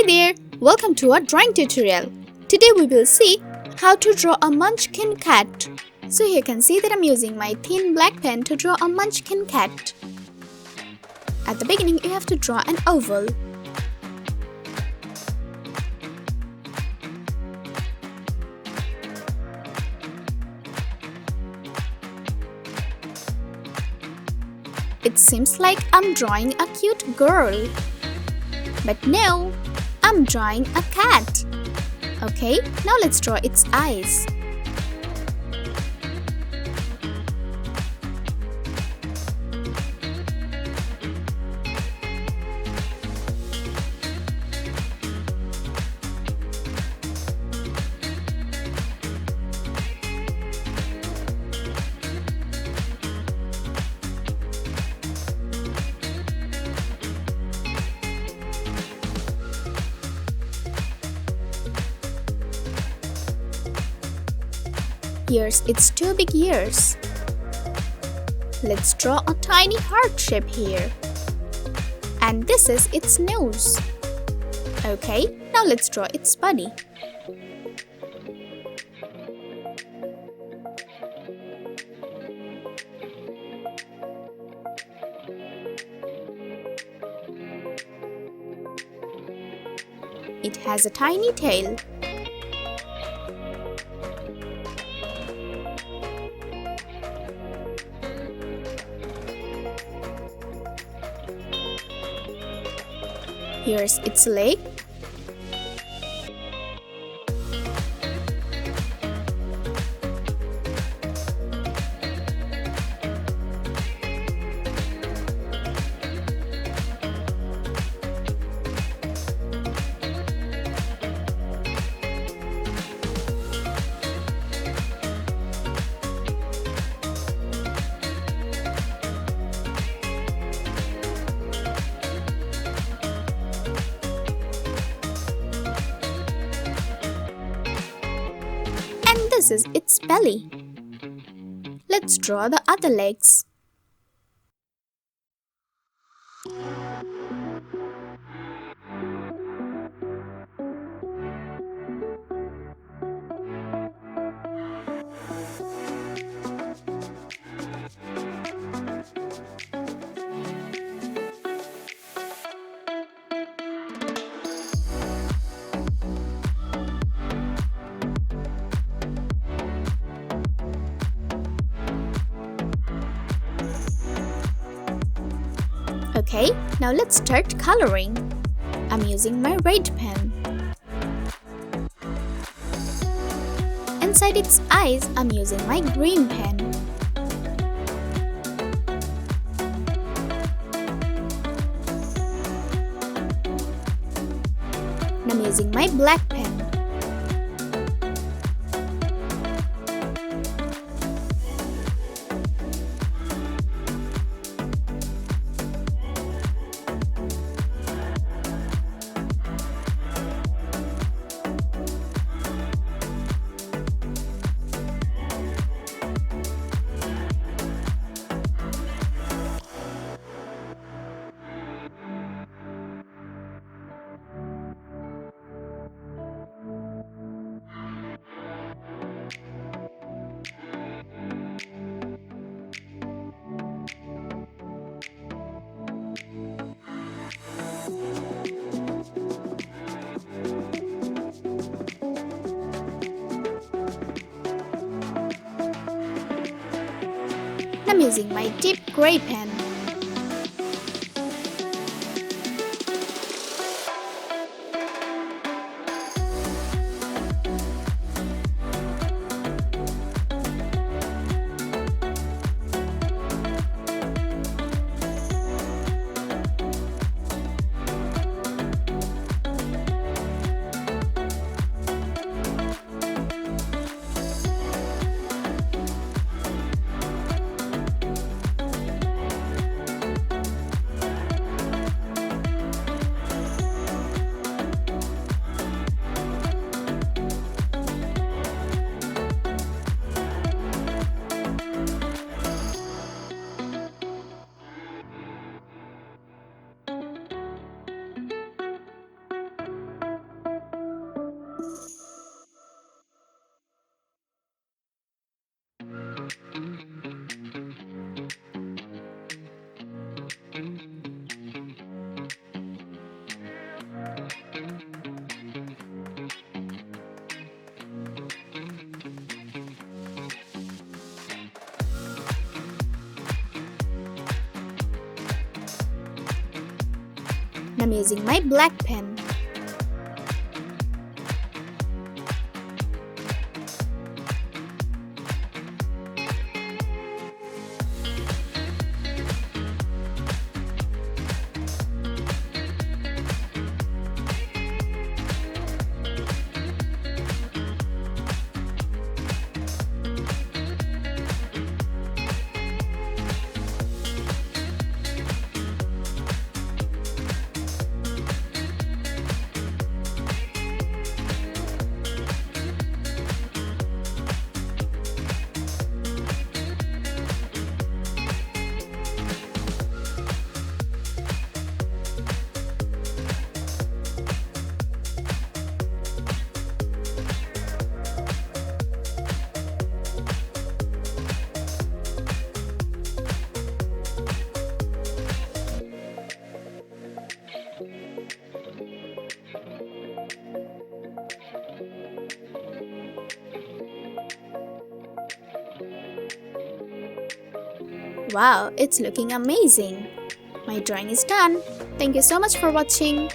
there! Welcome to our drawing tutorial. Today we will see how to draw a Munchkin cat. So you can see that I'm using my thin black pen to draw a Munchkin cat. At the beginning you have to draw an oval. It seems like I'm drawing a cute girl. But no, I'm drawing a cat. Okay, now let's draw its eyes. Here's its two big ears. Let's draw a tiny heart shape here. And this is its nose. Okay, now let's draw its body. It has a tiny tail. Here's its leg. This is its belly. Let's draw the other legs. Okay, now let's start coloring. I'm using my red pen. Inside its eyes, I'm using my green pen. And I'm using my black pen. I'm using my deep gray pen. And I'm using my black pen. Wow, it's looking amazing. My drawing is done. Thank you so much for watching.